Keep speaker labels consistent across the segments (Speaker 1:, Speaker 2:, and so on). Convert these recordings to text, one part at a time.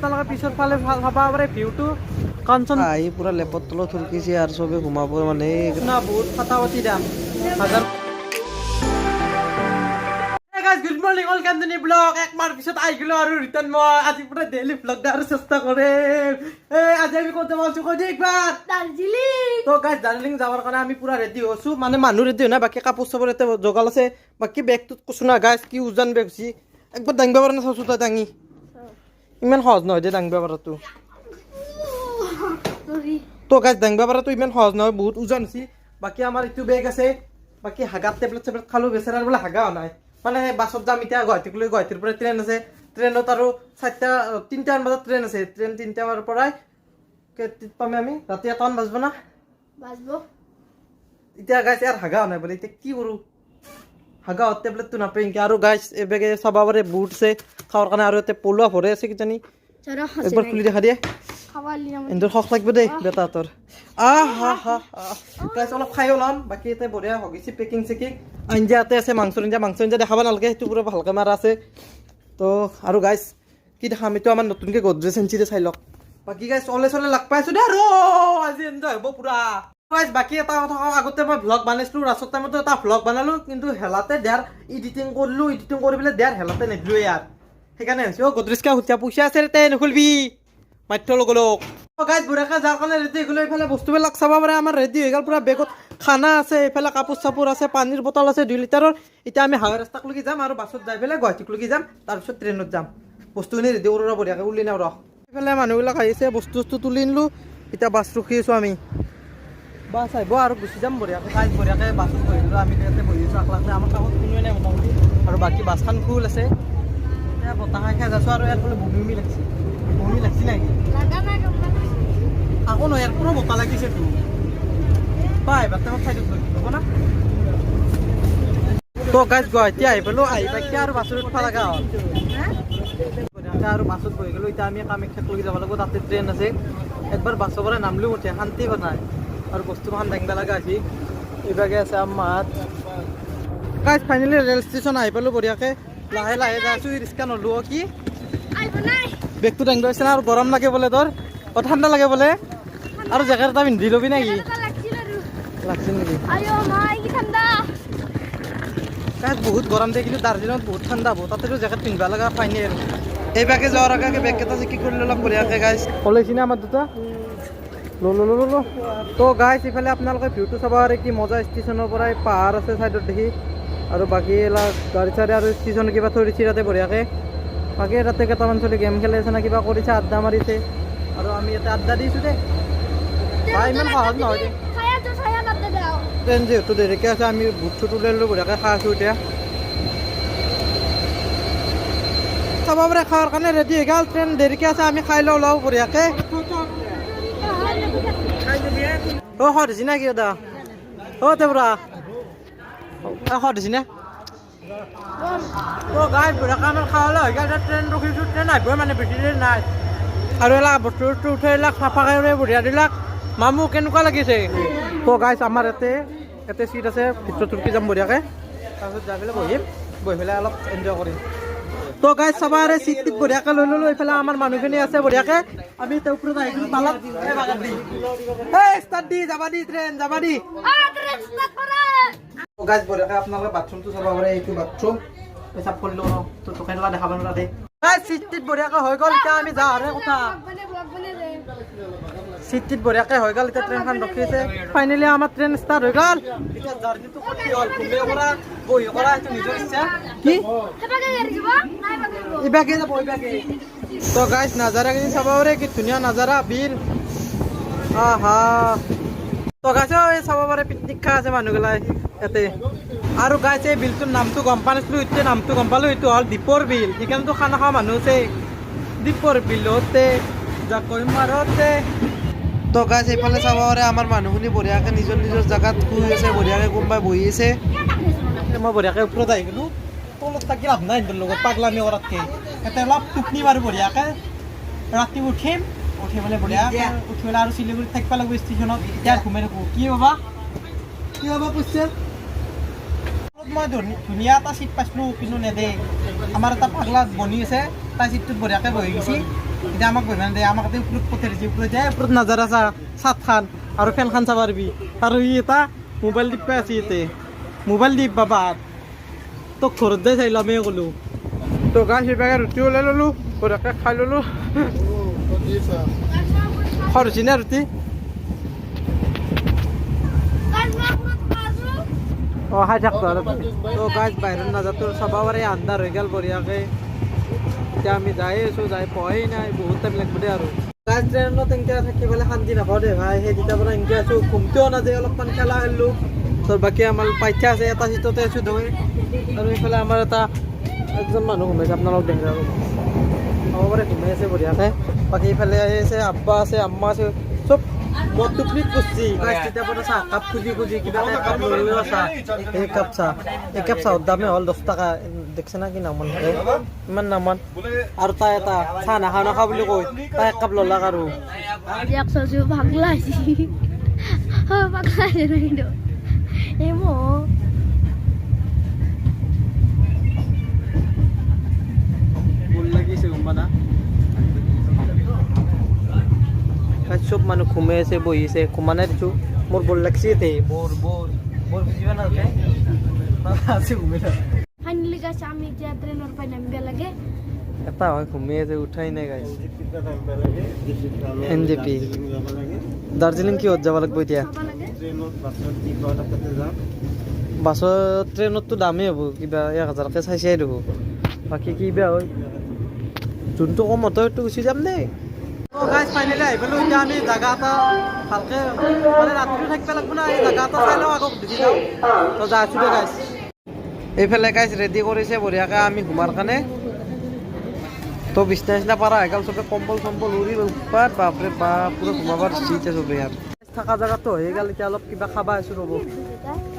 Speaker 1: আপোনালোকে পিছৰ ফালে চাব পাৰে ভিউটো কাঞ্চন আহি পুৰা লেপৰ তলত থুলকিছে আৰু চবে ঘুমাব মানে না বহুত ফাটাফাটি দাম হাজাৰ good morning welcome to new blog এক মাহ পিছত আহি গলো আৰু ৰিটাৰ্ণ মই আজি পুৰা ডেইলি ব্লগ dar চেষ্টা কৰে আজি আমি ক'ত যাম আছো কৈ একবাৰ দাৰ্জিলিং তো গাইস দাৰ্জিলিং যাবৰ কাৰণে আমি পুৰা ৰেডি হৈছো মানে মানুহ ৰেডি হয় না বাকি কাপোৰ সব এতে জগাল আছে বাকি বেগটোত কৈছো না গাইস কি ওজন বেগ হৈছে একবাৰ দাঙিব পৰা না চাওছো তই দাঙি ইমান সহজ নহয় যে দাঙিব পৰাটো তো গাইস দাঙিব পৰাটো ইমান সহজ নহয় বহুত ওজন আছে বাকি আমাৰ ইটো বেগ আছে বাকি হাগাত টেবলেট খালো বেচাৰাৰ বলে হাগা নাই মানে বাছত যাম এতিয়া গুৱাহাটীৰ পৰা ট্ৰেইন আছে ট্ৰেইনত আৰু 3টামান বজাত ট্ৰেইন আছে ট্ৰেইন 3টামানৰ পৰাই কেতিত পামে আমি ৰাতি 1টামান বাজব না বাজব এতিয়া গাইছ ইয়াৰ হাগা নাই বলে এতিয়া কি কৰো হাগা টেবলেটটো নাপাই কি আৰু গাইছ এবেগে চাবাবৰে বুট আছে খাওয়াৰ কাৰণে আৰু এতে পলুৱা ভৰে আছে কিজানি একবাৰ খুলি দেখা দিয়ে এন্দৰ খখ লাগব দে বেটা তোৰ হা গাইছ অলপ খাই ওলাম বাকি এতে বঢ়িয়া হগিছি পেকিং চেকিং আঞ্জাতে আছে মাংস আঞ্জা দেখাব নালগে সেইটো পুরো ভালকে মারা আছে তো আৰু গাইস কি দেখাম এইটো আমাৰ নতুনকে গডৰেজ সেঞ্চুৰি চাই লওক বাকি গাইস চলে লাগ পাইছো দে আৰু আজি এনজয় হ'ব পুৰা গাইস বাকি এটা কথা আগতে মই ব্লগ বনাইছিলো ৰাস্তাৰ টাইমতো এটা ব্লগ বনালো কিন্তু হেলাতে দেৰ এডিটিং কৰি পেলাই দেৰ হেলাতে নেদিলো ইয়াৰ সেইকাৰণে হৈছে গডৰেজ কা হুতিয়া পইচা আছে তে নখুলবি মাত্ৰ লগলক গাইস বুঢ়াকে যাৰ কাৰণে ৰেডি হৈ গ'লো এইফালে বস্তুবিলাক চাব পাৰে আমাৰ ৰেডি হৈ গ'ল পুৰা বেগত খানা আছে এইফালে কাপোৰ চাপোৰ আছে পানীৰ বটল আছে 2 লিটাৰৰ এতিয়া আমি হাৱাৰ ৰাস্তাকলৈকে যাম আৰু বাছত যাই পেলাই গুৱাহাটীলৈকে যাম তাৰপিছত ট্ৰেইনত যাম বস্তুখিনি ৰেডি কৰোঁ বঢ়িয়াকৈ উলি নাও ৰহ এইফালে মানুহবিলাক আহিছে বস্তু তুলি নিলোঁ এতিয়া বাছ ৰখি আছোঁ আমি বাছ আহিব আৰু গুচি যাম বঢ়িয়াকৈ বঢ়িয়াকৈ বাছত বহিলোঁ আমি ইয়াতে বহি আছোঁ আকলাকৈ আমাৰ কাষত কোনোৱে নাই মোটামুটি আৰু বাকী বাছখন ফুল আছে এতিয়া বতাহ খাই যাইছোঁ আৰু ইয়াৰ ফালে বমি লাগিছে নেকি আকৌ নহয় ইয়াৰ পুৰা বতাহ লাগিছে তো পাই বাতে মই খাই দিছোঁ হ'ব না তো গাইজ গুৱাহাটী আহি পালোঁ আহি পাই আৰু বাছত উঠবা লগা হ'ল আৰু বাছত বহি গ'লোঁ এতিয়া আমি কামাখ্যালৈকে যাব লাগিব তাতে ট্ৰেইন আছে একবাৰ বাছৰ পৰা নামলোঁ উঠে শান্তি নাই আৰু বস্তুখন দাঙিব লগা আছে এইভাগে আছে আমাৰ গাইজ ফাইনেলি ৰেল ষ্টেচন আহি পালোঁ বঢ়িয়াকৈ লাহে লাহে যাই আছোঁ ৰিক্সা নলোঁ কি বেগটো দাঙিব আছে না আৰু গৰম লাগে বোলে তোৰ ঠাণ্ডা লাগে বোলে আৰু জেকেট এটা পিন্ধি ল'বি নেকি লাগছে নেকি তাত বহুত গৰম দিয়ে কিন্তু দাৰ্জিলিঙত বহুত ঠাণ্ডা হ'ব তাতেতো জেকেট পিন্ধিব লগা ফাইনেল এইভাগে যোৱাৰ আগে বেগকেইটা কি কৰি ল'লাম বঢ়িয়াকৈ গাইছ ওলাইছি না আমাৰ দুটা ল তো গাইছ ইফালে আপোনালোকে ভিউটো চাব পাৰে কি মজা ষ্টেচনৰ পৰাই পাহাৰ আছে ছাইডত দেখি আৰু বাকী এইবিলাক গাড়ী চাড়ী আৰু ষ্টেচন কিবা থৈ দিছে তাতে বঢ়িয়াকৈ বাকী তাতে কেইটামান চলি গেম খেলি আছে না কিবা কৰিছে আড্ডা মাৰিছে আৰু আমি ইয়াতে আড্ডা দিছোঁ দে ইমান সহজ নহয় দে ট্ৰেইন যিহেতু দেৰিকৈ আছে আমি বুট চুট ওলাই লৈ বঢ়িয়াকৈ খাই আছোঁ এতিয়া চাব পাৰে খোৱাৰ কাৰণে ৰেডি হৈ গ'ল ট্ৰেইন দেৰিকৈ আছে আমি খাই লওঁ বঢ়িয়াকৈ দিছি না কি দা তেবৰা দিছি নে গাই বঢ়িয়াকৈ আমাৰ খাবলৈ হৈ গ'ল ট্ৰেইন ৰখিছোঁ ট্ৰেইন আহিবই মানে বেছি দেৰি নাই আৰু এইবিলাক বস্তু উঠাই এইবিলাক চাফাকৈ বঢ়িয়া দিলাক মামু কেনেকুৱা লাগিছে গাইছ আমাৰ ইয়াতে চিট আছে ভিতৰত তুলকি যাম বঢ়িয়াকৈ তাৰপিছত যাই পেলাই বহি পেলাই অলপ এনজয় কৰিম তো গাইছ চাবাৰে চিট টিট বঢ়িয়াকৈ লৈ ল'লোঁ এইফালে আমাৰ মানুহখিনি আছে বঢ়িয়াকৈ আমি তাৰ ওপৰত আহিছিলোঁ তালত ষ্টাৰ্ট দি যাবা দি ট্ৰেইন যাবা দি গাইছ বঢ়িয়াকৈ আপোনালোকে বাথৰুমটো চাব পাৰে এইটো বাথৰুম পেচাব কৰি লওঁ তো কেনেকুৱা দেখাব নোৱাৰে গাইছ চিট টিট বঢ়িয়াকৈ হৈ গ'ল এতিয়া আমি যাওঁ আৰু কথা চিট টিট বঢ়িয়াকৈ হৈ গ'ল এতিয়া ট্ৰেইনখন ৰখি আছে ফাইনেলি আমাৰ ট্ৰেইন ষ্টাৰ্ট হৈ গ'ল এতিয়া জাৰ্ণিটো কি হ'ল ঘূৰিব পৰা বহি কৰা এইটো নিজৰ ইচ্ছা কি ইবাগে যাব ইবাগে তো গাইছ নাজাৰাখিনি চাব পাৰে কি ধুনীয়া নাজাৰা বিল আহা তো গাইছ এই চাব পাৰে পিকনিক খাই আছে মানুহগিলাই ইয়াতে আৰু গাইছ এই বিলটোৰ নামটো গম পোৱা নাছিলোঁ এতিয়া নামটো গম পালোঁ এইটো হ'ল দীপৰ বিল সেইকাৰণেতো খানা খোৱা মানুহ আছে দীপৰ বিলতে জাকৈ মাৰতে তো গাইছ এইফালে চাব পাৰে আমাৰ মানুহখিনি বঢ়িয়াকৈ নিজৰ জেগাত শুই আছে বঢ়িয়াকৈ কোনোবাই বহি আছে মই বঢ়িয়াকৈ ওপৰত আহি গ'লোঁ তলত থাকি লাভ নাই সিহঁতৰ লগত পাগলামি কৰাতকৈ ইয়াতে অলপ টোপনি মাৰোঁ বঢ়িয়াকৈ ৰাতি উঠি পেলাই বঢ়িয়াকৈ উঠি পেলাই আৰু শিলিগুৰিত থাকিব লাগিব ষ্টেচনত এতিয়া ঘুমাই থাকোঁ কি পাবা কৈছে মই ধুনীয়া এটা চিট পাইছিলোঁ কিন্তু নেদে আমাৰ এটা পাগলা বনি আছে তাৰ চিটটোত বঢ়িয়াকৈ বহি গৈছে এতিয়া আমাক বহিব নিদিয়ে আমাক ওপৰত পঠাই দিছে ওপৰত নাজাৰা চা চাট খান আৰু ফেন খান চাব পাৰিবি আৰু ই এটা মোবাইল টিপা আছে ইয়াতে মোবাইল টিপ বাবা তোক ঘৰত যাই চাই ল'মেই ক'লোঁ তো গাছ সিবাগে ৰুটি ওলাই ল'লোঁ বঢ়িয়াকৈ খাই ল'লোঁ খৰচি নে ৰুটি অঁ খাই থাকতো আৰু তো গাছ বাহিৰত নাযাতো চাব পাৰে আন্ধাৰ হৈ গ'ল বঢ়িয়াকৈ এতিয়া আমি যাই আছোঁ যাই পোৱাই নাই বহুত টাইম লাগিব দে আৰু গাছ ট্ৰেইনত এনেকৈ থাকি পেলাই শান্তি নাপাওঁ দে ভাই সেই তেতিয়াৰ পৰা এনেকৈ আছোঁ ঘুমতেও নাযায় অলপমান খেলা খেলিলোঁ তোৰ বাকী আমাৰ পাইথা আছে এটা চিটতে আছোঁ ধৰি আৰু এইফালে আমাৰ এটা একজন মানুহ ঘুমাইছে আপোনালোক দেখে আৰু হ'ব পাৰে ঘুমাই আছে বঢ়িয়াকৈ বাকী এইফালে আছে আব্বা আছে আম্মা আছে চব মই টোপনিত বসছি তেতিয়াৰ পৰা চাহ কাপ খুজি খুজি কিবা কাপ লৈ চাহ এই কাপ চাহৰ দামে হ'ল 10 টকা দেখছে না কি নামান ইমান নামান আৰু তাই এটা চাহ নাখা বুলি কৈ তাই এক কাপ ল'লাক আৰু ভুল লাগিছে গম পানা চব মানুহ ঘুমাই আছে বহি আছে ঘুমা নাই দিছোঁ মোৰ বৰ লাগছে এতে বৰ বুজিবা না আছে ঘুমাই
Speaker 2: ফাইনালি গাইছ আমি এতিয়া ট্ৰেইনৰ পৰা নামিব লাগে
Speaker 1: এটা হয় ঘুমাই আছে উঠাই নাই গাইছ NJP দাৰ্জিলিং কিহত যাব লাগিব এতিয়া বাছত ট্ৰেইনততো দামেই হ'ব কিবা 1000কে চাইছে দেখোন বাকী কিবা হয় যোনটো কমত হয় সেইটো গুচি যাম দেই গাইজ ফাইনেলি আহি পালোঁ এতিয়া আমি জাগা এটা ভালকৈ মানে ৰাতিটো থাকিব লাগিব না এই জাগা এটা চাই লওঁ আকৌ গুচি যাওঁ তো যাই আছোঁ দে গাইজ এইফালে গাইজ ৰেডি কৰিছে বঢ়িয়াকৈ আমি ঘুমাৰ কাৰণে তো বিচনা চিচনা পাৰা হৈ গ'ল চবে কম্বল চম্বল উৰি উৎপাত বাপৰে বাপ পুৰা ঘুমাবৰ চিটে চবে ইয়াত থকা জেগাতো হৈ গ'ল এতিয়া অলপ কিবা খাব আছোঁ ৰ'ব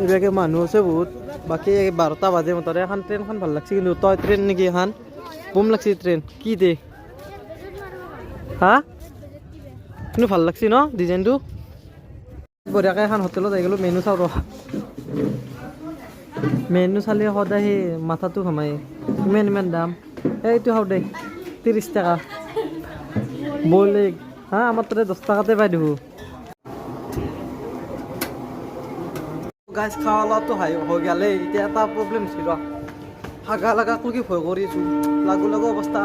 Speaker 1: এইবিলাকে মানুহ আছে বহুত বাকী 12টা বাজে মতৰে এখন ট্ৰেইনখন ভাল লাগছে কিন্তু তই ট্ৰেইন নেকি এখন বম লাগছে ট্ৰেইন কি দে হা কিন্তু ভাল লাগছে ন ডিজাইনটো বঢ়িয়াকৈ এখন হোটেলত আহি গ'লোঁ মেনু চাওঁ ৰ মেনু চালে সদায় সেই মাথাটো ঘামাই ইমান দাম এইটো খাওঁ দে 30 টকা বইলেগ হা আমাৰ তাতে 10 টকাতে পাই দেখোঁ গাছ খাৱা লোৱাটো হৈ গ'লে এতিয়া এটা প্ৰব্লেম হৈছে ৰ হাগা লাগাকো কি ভয় কৰি আছোঁ লাগু অৱস্থা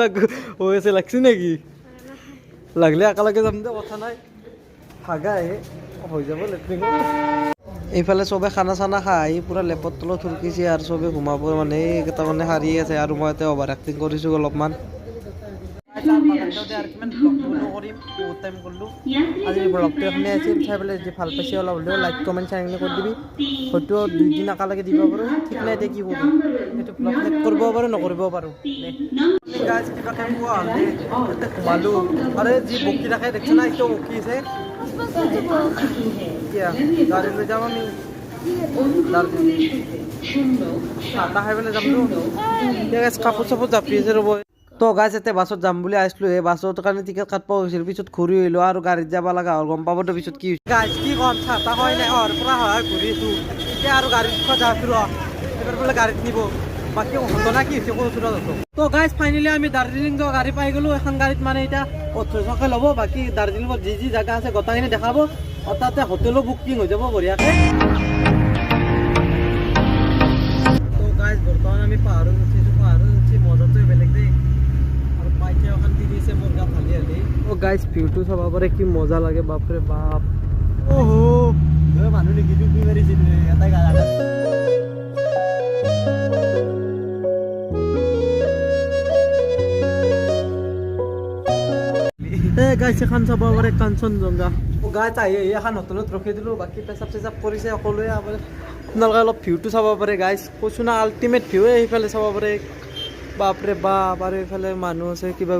Speaker 1: লাগু হৈ আছে লাগছে নেকি লাগলে একেলগে যাম দে কথা নাই হাগা হৈ যাব লেট্ৰিন এইফালে চবে খানা চানা খাই পূৰা লেপৰ তলত থুৰকিছে আৰু চবে ঘুমাব মানে এইকেইটা মানে সাৰি আছে আৰু মই এতিয়া অভাৰ এক্টিং কৰিছোঁ অলপমান আজি ব্লগটো এখনে আছিল চাই পেলাই যদি ভাল পাইছে অলপ হ'লেও লাইক কমেণ্ট শ্বেয়াৰ কৰি দিবি হয়তো 2 দিন একেলগে দিব পাৰোঁ ঠিক নাই এতিয়া কি কৰোঁ সেইটো ব্লগ শেষ কৰিব পাৰোঁ নকৰিব পাৰোঁ গাইজ কিবা কাম কোৱা হ'লে ইয়াতে ঘুমালোঁ আৰু যি বকি থাকে দেখিছে না এতিয়াও বকি আছে এতিয়া গাড়ী লৈ যাম আমি ঠাণ্ডা খাই পেলাই যামতো এতিয়া গাইজ কাপোৰ চাপোৰ জাপি আছে ৰ'ব তো গাইজ এতিয়া বাছত যাম বুলি আহিছিলোঁ এই বাছৰ কাৰণে টিকেট কাটব হৈছিল পিছত ঘূৰি আহিলোঁ আৰু গাড়ীত যাব লগা হ'ল গম পাবতো পিছত কি হৈছে গাইজ কি ক'ম চাহ তাহ হয় নাই পৰা হয় ঘূৰি আছোঁ এতিয়া আৰু গাড়ীত যাওঁ ৰ এবাৰ বোলে গাড়ীত নিব বাকী ঘটনা কি হৈছে কৈছোঁ ৰ তো গাইজ ফাইনেলি আমি দাৰ্জিলিং গাড়ী পাই গ'লোঁ এখন গাড়ীত মানে এতিয়া 1800কে ল'ব বাকী দাৰ্জিলিঙত যি জাগা আছে গোটেইখিনি দেখাব আৰু তাতে হোটেলো বুকিং হৈ যাব বঢ়িয়াকৈ তো গাইজ বৰ্তমান আমি পাহাৰত উঠি মজাটোৱে বেলেগ দেই আৰু পাইছে এখন দি দিছে মোৰ গাত হালি অ' গাইজ ভিউটো চাব পাৰে কি মজা লাগে বাপৰে বাপ মানুহ নেকি কি মাৰিছিল এটাই গাড়ী গাইছ এখন চাব পাৰে কাঞ্চনজংঘা গাইছ আহি এখন হোটেলত ৰখি দিলোঁ বাকী পেচাব চেচাব কৰিছে সকলোৱে আপোনালোকে অলপ ভিউটো চাব পাৰে গাইছ কৈছোঁ না আল্টিমেট ভিউৱে সেইফালে চাব পাৰে বাপৰে বাপ আৰু এইফালে মানুহ আছে কিবা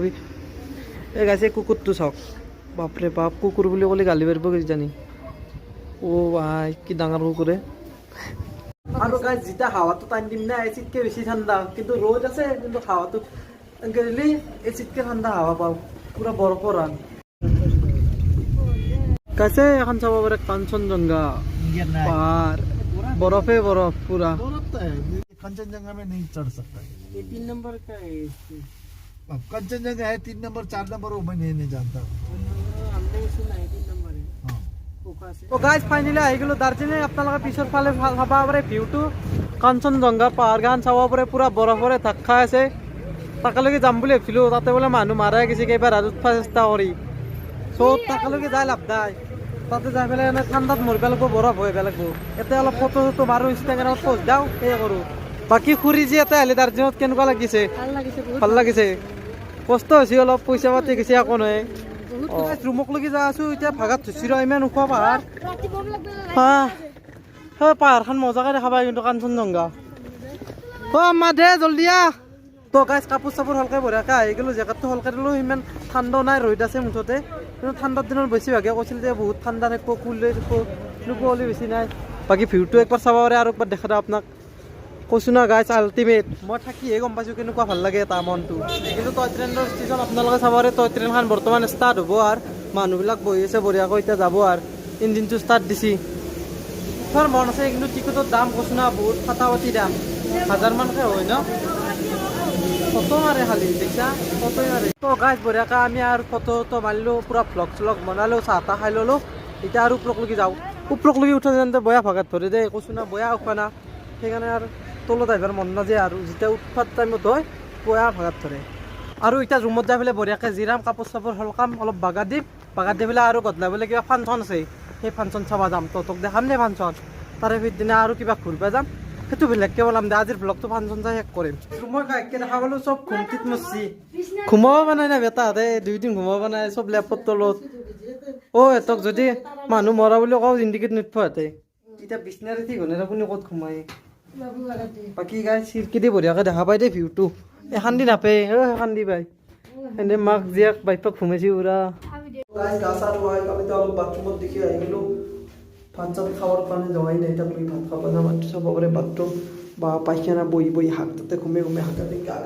Speaker 1: এই গাইছে কুকুৰটো চাওক বাপৰে বাপ কুকুৰ বুলি ক'লে গালি পাৰিব কিজানি অ' ভাই কি ডাঙৰ কুকুৰে আৰু গাইছ যেতিয়া হাৱাটো টানি দিম না এচিতকৈ বেছি ঠাণ্ডা কিন্তু ৰ'দ আছে কিন্তু হাৱাটো এনেকৈ দিলে এচিতকৈ ঠাণ্ডা হাৱা পাওঁ পুৰা বৰফৰ ৰান কাছে এখন চাব পাৰে কাঞ্চনজংঘা পাহাৰ बर्फ है बर्फ पूरा।
Speaker 3: कंचनजंगा में नहीं चढ़ सकता।
Speaker 1: ये 3 नंबर का है
Speaker 3: अब कंचनजंगा है 3 नंबर 4 नंबर वो मैं नहीं जानता हूँ। हाँ।
Speaker 1: তো গাইজ ফাইনেলি আহি গ'লো দাৰ্জিলিং আপোনালোকে পিছৰ ফালে চাব পাৰে ভিউটো কাঞ্চনজংঘাৰ পাহাৰখন চাব পাৰে পুৰা বৰফৰে ঢাক খাই আছে তাকেলৈকে যাম বুলি ভাবিছিলোঁ তাতে বোলে মানুহ মাৰাই গৈছে কেইবাৰ আৰু উঠবা চেষ্টা কৰি চ' তাকেলৈকে যাই লাভ নাই তাতে যাই পেলাই এনে ঠাণ্ডাত মৰিব লাগিব বৰফ হৈ লাগিব ইয়াতে অলপ ফটো চটো মাৰোঁ ইনষ্টাগ্ৰামত পষ্ট দিওঁ সেয়ে কৰোঁ বাকী খুৰী যি ইয়াতে আহিলে দাৰ্জিলিঙত কেনেকুৱা লাগিছে ভাল লাগিছে কষ্ট হৈছে অলপ পইচা পাতি গৈছে একো নহয় ৰুমক লগি যাই আছো এতিয়া ভাগাত ধুচি ৰ ইমান ওখ পাহাৰ পাহাৰখন মজাকে দেখা পায় কিন্তু কাঞ্চনজংঘা মা দে জলদি আহ তো গাইজ কাপোৰ চাপোৰ হলকে বঢ়িয়াকে আহি গ'লো জেকেটটো হলকে দিলোঁ ইমান ঠাণ্ডাও নাই ৰ'দ আছে মুঠতে কিন্তু ঠাণ্ডাৰ দিনত বেছিভাগে কৈছিল যে বহুত ঠাণ্ডা থাকিব কুলে থাকিব কিন্তু কুঁৱলী বেছি নাই বাকী ভিউটো একবাৰ চাব পাৰে আৰু একবাৰ দেখা দিওঁ আপোনাক কৈছোঁ না গাইজ আল্টিমেট মই থাকিহে গম পাইছোঁ কেনেকুৱা ভাল লাগে এটা মনটো কিন্তু টয় ট্ৰেইনৰ ষ্টেচন আপোনালোকে চাব পাৰে টয় ট্ৰেইনখন বৰ্তমান ষ্টাৰ্ট হ'ব আৰু মানুহবিলাক বহি আছে বঢ়িয়াকৈ এতিয়া যাব আৰু ইঞ্জিনটো ষ্টাৰ্ট দিছি ধৰ মন আছে কিন্তু টিকটৰ দাম কৈছোঁ না বহুত ফাটাফাটি দাম 1000 মানকৈ হয় ন ফটো মাৰে খালি দেখিছা ফটোই মাৰে তো গাইজ বঢ়িয়াকৈ আমি আৰু ফটো মাৰিলোঁ পূৰা ভ্লগ চলগ বনালোঁ চাহ তাহ খাই ল'লোঁ এতিয়া আৰু ওপৰলৈকে যাওঁ ওপৰলৈকে উঠা যেনতে বয়া ভাগাত ধৰে দেই কৈছোঁ না বয়া উঠা না সেইকাৰণে আৰু তলত আহিবৰ মন নাযায় আৰু যেতিয়া উঠোৱাৰ টাইমত হয় বয়া ভাগাত ধৰে আৰু এতিয়া ৰুমত যাই পেলাই বঢ়িয়াকৈ জিৰাম কাপোৰ চাপোৰ সলকাম অলপ বাগাত দি পেলাই আৰু গধূলা বোলে কিবা ফাংচন আছে সেই ফাংচন চাব যাম তহঁতক দেখাম দে ফাংচন তাৰে পিছদিনা আৰু কিবা ঘূৰিব যাম সেইটো বেলেগকৈ বনাম দে আজিৰ ব্লগটো ফাংচন চাই শেষ কৰিম ৰুমৰ গাইডকৈ দেখা পালোঁ চব ঘুমটিত মচি ঘুমাব পৰা নাই বেটাহঁতে 2 দিন ঘুমাব পৰা নাই চব লেপৰ তলত এহঁতক যদি মানুহ মৰা বুলি কওঁ জিন্দিগীত নুঠোঁহঁতে এতিয়া বিচনাৰে ঠিক হ'লে আপুনি ক'ত ঘুমাই বাকী গাই চিৰকি দি বঢ়িয়াকৈ দেখা পাই দেই ভিউটো এখন দি নাপায় সেইখন দি পাই এনে মাক জীয়াক বাইপাক ঘুমাইছি পুৰা গা চা ধোৱাই আমি অলপ বাথৰুমত দেখি আহি গ'লোঁ ভাত চাত খাবৰ কাৰণে যোৱাই নাই তাত ভাত খাব যাম চাব পাৰে বাথৰুম বা পাইখানা বহি হাত তাতে ঘুমে হাততে গা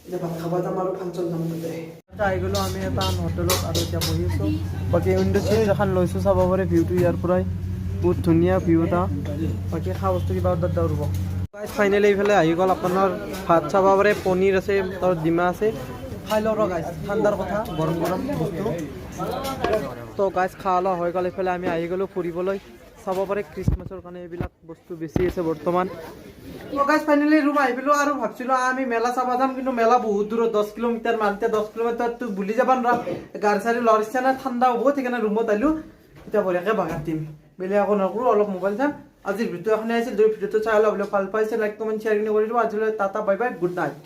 Speaker 1: এতিয়া ভাত খাব যাম আৰু ফাংচন যাম তাতে আহি গ'লোঁ আমি এটা হোটেলত আৰু এতিয়া বহি আছোঁ বাকী উইণ্ডো চিট এখন লৈছোঁ চাব পাৰে ভিউটো ইয়াৰ পৰাই বহুত ধুনীয়া ভিউ এটা বাকী খোৱা বস্তু কিবা অৰ্ডাৰ দিওঁ ৰ'ব ফাইনেলি এইফালে আহি গ'ল আপোনাৰ ভাত চাব পাৰে পনীৰ আছে তাৰ ডিমা আছে খাই লওঁ ৰ গাইজ ঠাণ্ডাৰ কথা গৰম বস্তু তো গাইজ খোৱা লোৱা হৈ গ'ল এইফালে আমি আহি গ'লোঁ ফুৰিবলৈ চাব পাৰে খ্ৰীষ্টমাছৰ কাৰণে এইবিলাক বস্তু বেছি আছে বৰ্তমান তো গাইজ ফাইনেলি ৰুম আহি পেলোঁ আৰু ভাবছিলোঁ আমি মেলা চাব যাম কিন্তু মেলা বহুত দূৰত 10 কিলোমিটাৰ মান এতিয়া 10 কিলোমিটাৰটো বুলি যাব নোৱাৰা গাড়ী চাড়ী লোৱাৰ ইচ্ছা নাই ঠাণ্ডা হ'ব সেইকাৰণে ৰুমত আহিলোঁ এতিয়া বঢ়িয়াকৈ বাগাত দিম বেলেগ একো নকৰোঁ অলপ মোবাইল চাম আজিৰ ভিডিঅ' এখনে আছিল যদি ভিডিঅ'টো চাই অলপ ভাল পাইছে লাইক কমেণ্ট শ্বেয়াৰ কৰি দিব আজিলৈ tata bye bye good night